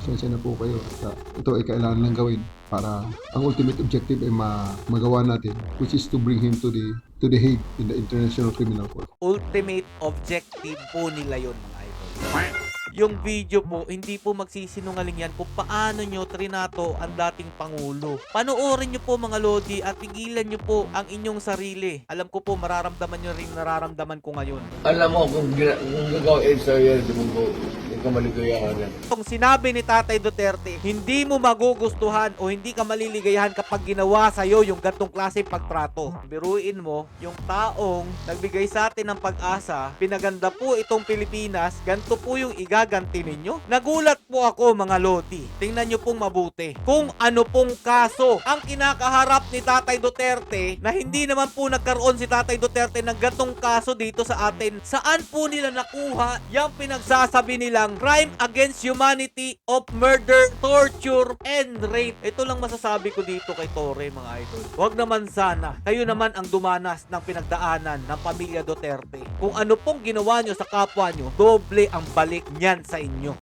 Pasensya na po kayo. Ito ay kailangan lang gawin para ang ultimate objective ay magawa natin, which is to bring him to the Hague in the International Criminal Court. Ultimate objective po nila yun, mga idol. Yung video po, hindi po magsisinungaling yan kung paano nyo trinato ang dating Pangulo. Panoorin nyo po, mga Lodi, at pigilan nyo po ang inyong sarili. Alam ko po, mararamdaman nyo rin nararamdaman ko ngayon. Alam mo, kung gagawin sa iyo, di mo kamaligayahan yan. Kung sinabi ni Tatay Duterte, hindi mo magugustuhan o hindi ka maliligayahan kapag ginawa sa'yo yung gantong klase pagtrato. Biruin mo, yung taong nagbigay sa atin ng pag-asa, pinaganda po itong Pilipinas, ganito po yung igaganti ninyo. Nagulat po ako, mga Lodi. Tingnan nyo pong mabuti. Kung ano pong kaso ang kinakaharap ni Tatay Duterte na hindi naman po nagkaroon si Tatay Duterte ng gantong kaso dito sa atin. Saan po nila nakuha yung pinagsasabi nilang crime against humanity of murder, torture, and rape? Ito lang masasabi ko dito kay Torre, mga idol. Huwag naman sana kayo naman ang dumanas ng pinagdaanan ng pamilya Duterte. Kung ano pong ginawa nyo sa kapwa nyo, doble ang balik niyan sa inyo.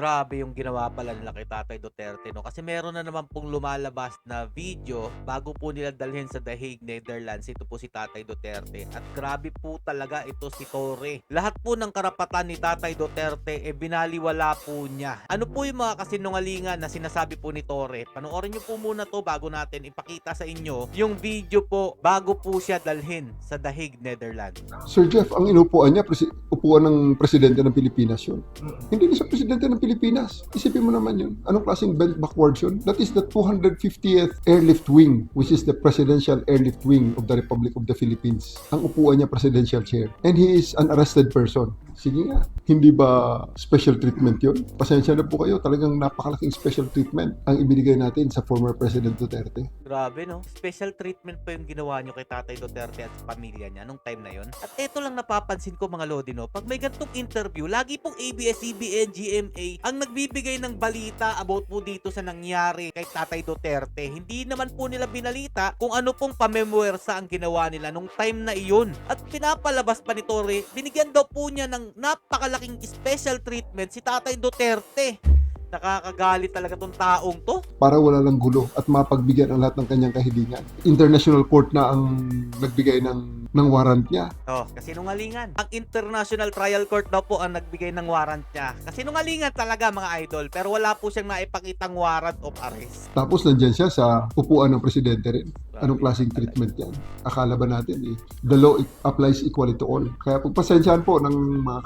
Grabe yung ginawa pala nila kay Tatay Duterte, no? Kasi meron na naman pong lumalabas na video bago po nila dalhin sa The Hague, Netherlands. Ito po si Tatay Duterte. At grabe po talaga ito si Torre. Lahat po ng karapatan ni Tatay Duterte binaliwala po niya. Ano po yung mga kasinungalingan na sinasabi po ni Torre? Panoorin nyo po muna to bago natin ipakita sa inyo yung video po bago po siya dalhin sa The Hague, Netherlands. Sir Jeff, ang inupuan niya, upuan ng presidente ng Pilipinas yun. Hindi na siya presidente ng Pilipinas. Isipin mo naman yun. Anong klaseng bent backwards yun? That is the 250th Airlift Wing, which is the Presidential Airlift Wing of the Republic of the Philippines. Ang upuan niya, presidential chair. And he is an arrested person. Sige nga, hindi ba special treatment yun? Pasensya na po kayo, talagang napakalaking special treatment ang ibinigay natin sa former President Duterte. Grabe, no? Special treatment pa yung ginawa nyo kay Tatay Duterte at sa pamilya niya nung time na yon. At eto lang napapansin ko, mga Lodi, no? Pag may gantong interview, lagi pong ABS-CBN, GMA ang nagbibigay ng balita about po dito sa nangyari kay Tatay Duterte. Hindi naman po nila binalita kung ano pong pamemwersa ang ginawa nila nung time na iyon. At pinapalabas pa ni Torre, binigyan daw po niya ng napakalaking special treatment si Tatay Duterte. Nakakagalit talaga tong taong to. Para wala lang gulo at mapagbigyan ang lahat ng kanyang kahilingan. International Court na ang nagbigay ng warrant niya. Oh, kasinungalingan. Ang International Trial Court daw po ang nagbigay ng warrant niya. Kasinungalingan talaga, mga idol. Pero wala po siyang naipakitang warrant of arrest. Tapos nandyan siya sa upuan ng presidente rin. Anong klaseng treatment yan? Akala ba natin the law applies equally to all. Kaya pagpasensyahan po ng mga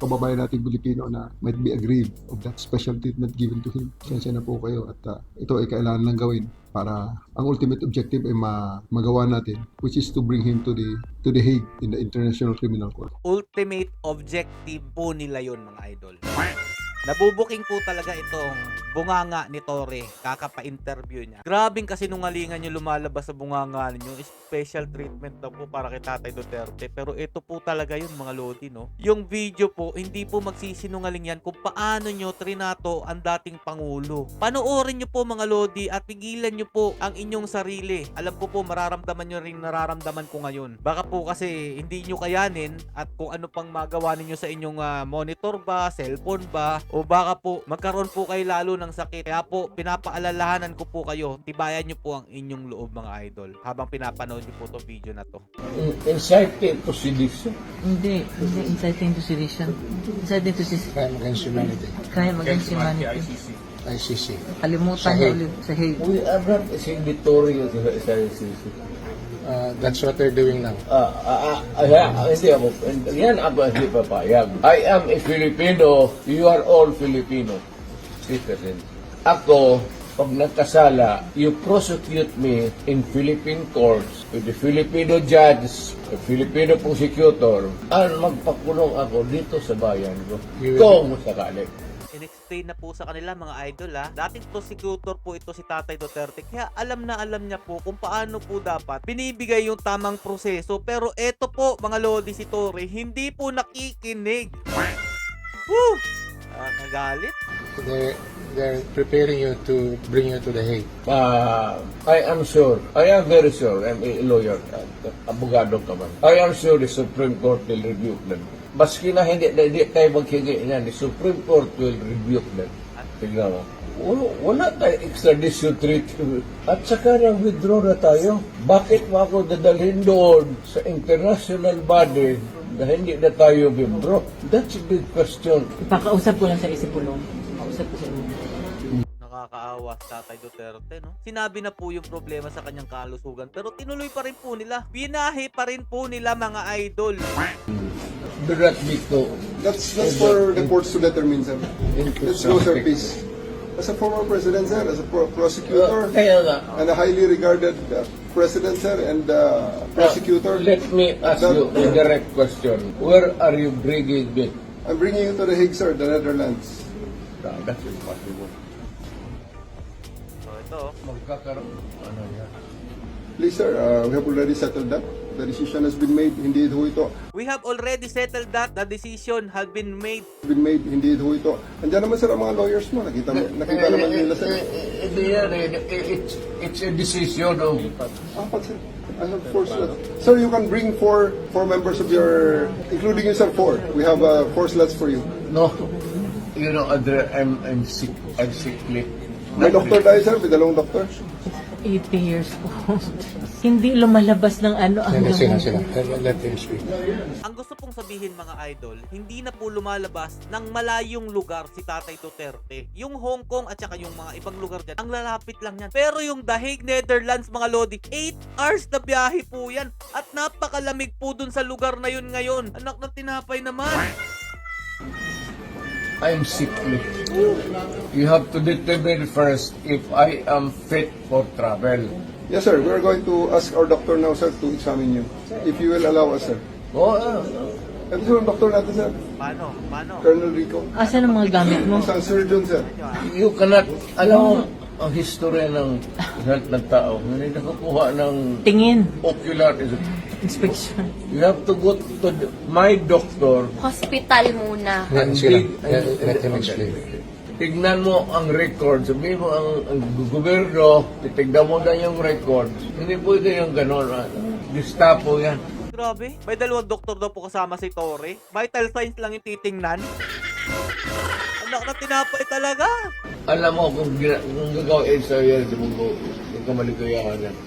kababayan nating Pilipino na might be aggrieved of that special treatment given to him. Pasensya na po kayo at ito ay kailangan lang gawin para ang ultimate objective ay magawa natin, which is to bring him to the Hague in the International Criminal Court. Ultimate objective po nila yun, mga idol. Nabubuking po talaga itong bunganga ni Torre, kakapa-interview niya. Grabing kasinungalingan yung lumalabas sa bunganga ninyo. Special treatment daw po para kay Tatay Duterte. Pero ito po talaga yun, mga Lodi, no? Yung video po, hindi po magsisinungaling yan kung paano nyo trinato ang dating Pangulo. Panoorin nyo po, mga Lodi, at pigilan nyo po ang inyong sarili. Alam ko po, mararamdaman nyo rin nararamdaman ko ngayon. Baka po kasi hindi nyo kayanin at kung ano pang magawa ninyo sa inyong monitor ba, cellphone ba, o baka po magkaroon po kayo lalo ng sakit. Kaya po pinapaalalahanan ko po kayo, tibayan nyo po ang inyong loob, mga idol, habang pinapanood nyo po itong video na to. Inciting to sedition. Hindi inciting to sedition. Inciting to Crime against humanity. crime against humanity. ICC. Kalimutan niya ulit sa Hague. We are not signatory sa ICC. That's what they're doing now. Hindi ako. Yan ako hindi papayag. I am a Filipino. You are all Filipino citizen. Ako, pag nagkasala, you prosecute me in Philippine courts with the Filipino judge, the Filipino prosecutor, at magpakulong ako dito sa bayan ko. Kung sakali. In-explain na po sa kanila, mga idol, dating prosecutor po ito si Tatay Duterte, kaya alam na alam niya po kung paano po dapat binibigay yung tamang proseso. Pero eto po, mga Lodi, si Torre hindi po nakikinig. Woo! Kagalit. They're preparing you to bring you to the Hague. I am sure, I am very sure, I'm a lawyer, abogado ka man. I am sure the Supreme Court will rebuke them. Maski na hindi tayo maghingi na, the Supreme Court will rebuke that. Tignan mo. Wala tayo extradition treaty. At saka na-withdraw na tayo. Bakit mo ako dadalhin doon sa international body na hindi na tayo withdraw? That's a big question. Ipakausap ko lang sa Isipulong. Pakausap ko sa inyo. Nakakaawa si Tatay Duterte, no? Sinabi na po yung problema sa kanyang kalusugan, pero tinuloy pa rin po nila. Binahe pa rin po nila, mga idol. Do not need to. That's for the courts to determine, sir. Let's go, sir, please. As a former president, sir, as a prosecutor, Kaya nga, and a highly regarded president, sir, and prosecutor, let me ask you a direct question. Where are you bringing me? I'm bringing you to The Hague, sir, the Netherlands. That's impossible. So ito, Magkakaroon. Ano yan? Please, sir, we have already settled that. The decision has been made. Hindi ho ito. we have already settled that. The decision has been made. Hindi ho ito. Andiyan naman, sir, ang mga lawyers mo. Nakita naman nila, sir. Hindi yan. It's a decision of... Apat, sir. I have four slots. Sir, you can bring four members of your, including you, sir, four. We have 4 slots for you. No. You know, Andre, I'm sick. I'm sickly. May doctor tayo, sir. May dalawang doctor. 80 years old. Hindi lumalabas ng ano ang Sila. gamot. Let him speak. Ang gusto pong sabihin, mga idol, hindi na po lumalabas ng malayong lugar si Tatay Duterte. Yung Hong Kong at saka yung mga ibang lugar dyan, ang lalapit lang yan. Pero yung The Hague, Netherlands, mga lodi, 8 hours na biyahe po yan. At napakalamig po dun sa lugar na yun ngayon. Anak ng tinapay naman. I'm sickly. You have to determine first if I am fit for travel. Yes, sir. We're going to ask our doctor now, sir, to examine you. If you will allow us, sir. Oh, Ito, sir, ang doktor natin, sir. Paano? Colonel Rico. Asan ang mga gamit mo? Isang surgeon, sir. you cannot, alam mo, ang history ng health ng tao, hindi nakakuha ng Tingin. ocular. Inspection. You have to go to my doctor. Hospital muna. Let him explain. Tignan mo ang record. Sabihin mo ang gobyerno, titignan mo na yung record. Hindi pwede yung gano'n. Gestapo yan. Grabe. May dalawang doktor daw po kasama si Torre. Vital signs lang yung titingnan. Anak na tinapay talaga. Alam mo kung gagawin sa'yo yan, hindi ka maligayahan yan.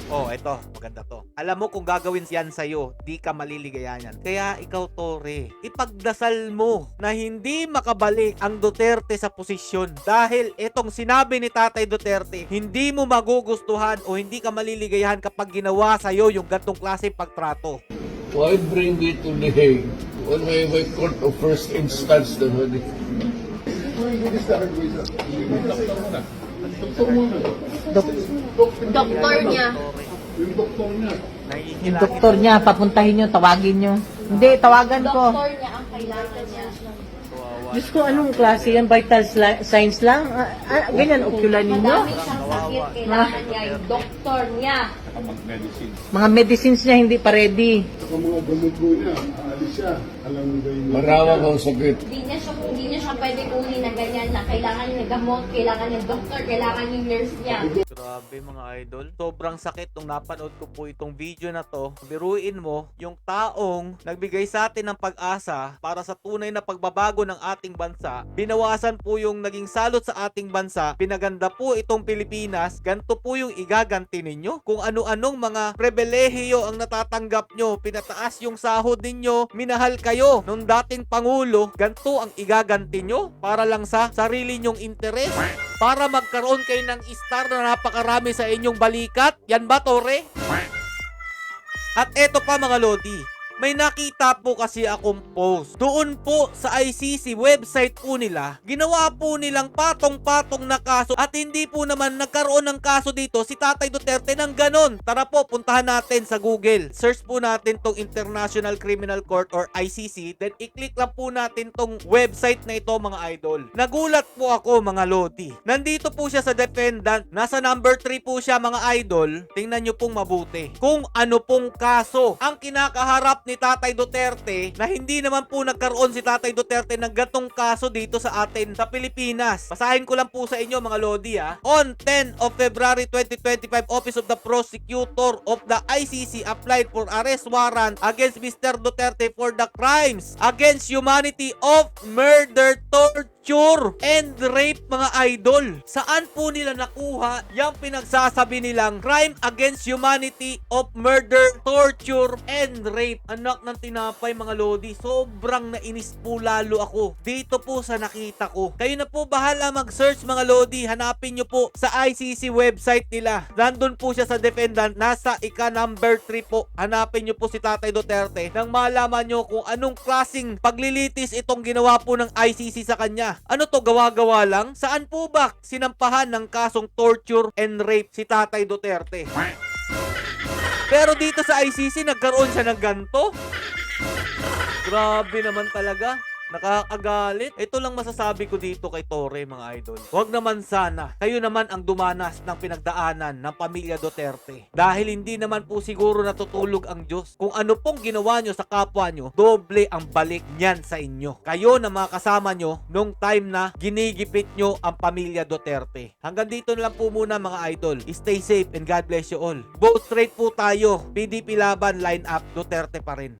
Oh, eto, maganda to. Alam mo kung gagawin yan sa'yo, di ka maliligayahan. Kaya ikaw, Torre, ipagdasal mo na hindi makabalik ang Duterte sa posisyon. Dahil itong sinabi ni Tatay Duterte, hindi mo magugustuhan o hindi ka maliligayahan kapag ginawa sa'yo yung gantong klase pagtrato. Why bring me to The Hague when may court of first instance na hindi? Doktor niya. Yung doktor niya, papuntahin nyo, tawagin nyo. Hindi, tawagan ko. Doktor niya ang kailangan niya. Diyos ko, anong klase yan? Vital signs lang? Ganyan, ocular ninyo? Madami siyang sakit. Kailangan niya yung doktor niya. Mga medicines niya hindi pa ready. Maraming ang sakit. Hindi niya siya pwede kunin na ganyan na kailangan niya ng gamot, kailangan niya doktor, kailangan yung nurse niya. Grabe mga idol. Sobrang sakit nung napanood ko po itong video na to. Biruin mo, yung taong nagbigay sa atin ng pag-asa para sa tunay na pagbabago ng ating bansa, binawasan po yung naging salot sa ating bansa, pinaganda po itong Pilipinas, ganito po yung igaganti ninyo. Kung ano-anong mga pribilehiyo ang natatanggap nyo, pinataas yung sahod ninyo, minahal kayo nung dating Pangulo, ganito ang igaganti nyo para lang sa sarili nyong interes. Para magkaroon kayo ng star na napakarami sa inyong balikat. Yan ba, Torre? At eto pa mga lodi, may nakita po kasi akong post. Doon po sa ICC website po nila, ginawa po nilang patong-patong na kaso at hindi po naman nagkaroon ng kaso dito si Tatay Duterte ng ganon. Tara po, puntahan natin sa Google. Search po natin tong International Criminal Court or ICC. Then i-click lang po natin tong website na ito mga idol. Nagulat po ako mga lodi. Nandito po siya sa defendant. Nasa number 3 po siya mga idol. Tingnan nyo pong mabuti. Kung ano pong kaso ang kinakaharap ni Tatay Duterte na hindi naman po nagkaroon si Tatay Duterte ng gatong kaso dito sa atin sa Pilipinas. Basahin ko lang po sa inyo mga Lodi ha. On 10 of February 2025, Office of the Prosecutor of the ICC applied for arrest warrant against Mr. Duterte for the crimes against humanity of murder, torture, and rape mga idol. Saan po nila nakuha yung pinagsasabi nilang crime against humanity of murder, torture, and rape? Anak ng tinapay mga Lodi, sobrang nainis po lalo ako dito po sa nakita ko. Kayo na po bahala mag-search mga Lodi, hanapin nyo po sa ICC website nila. Nandun po siya sa defendant, nasa number 3 po. Hanapin nyo po si Tatay Duterte nang malaman nyo kung anong klaseng paglilitis itong ginawa po ng ICC sa kanya. Ano to, gawa-gawa lang? Saan po ba sinampahan ng kasong torture and rape si Tatay Duterte? Pero dito sa ICC, nagkaroon siya ng ganto? Grabe naman talaga. Nakakagalit. Ito lang masasabi ko dito kay Torre mga idol. Huwag naman sana kayo naman ang dumanas ng pinagdaanan ng pamilya Duterte. Dahil hindi naman po siguro natutulog ang Diyos. Kung ano pong ginawa nyo sa kapwa nyo, doble ang balik niyan sa inyo. Kayo na mga kasama nyo nung time na ginigipit nyo ang pamilya Duterte. Hanggang dito na lang po muna mga idol. Stay safe and God bless you all. Vote straight po tayo. PDP laban, line up, Duterte pa rin.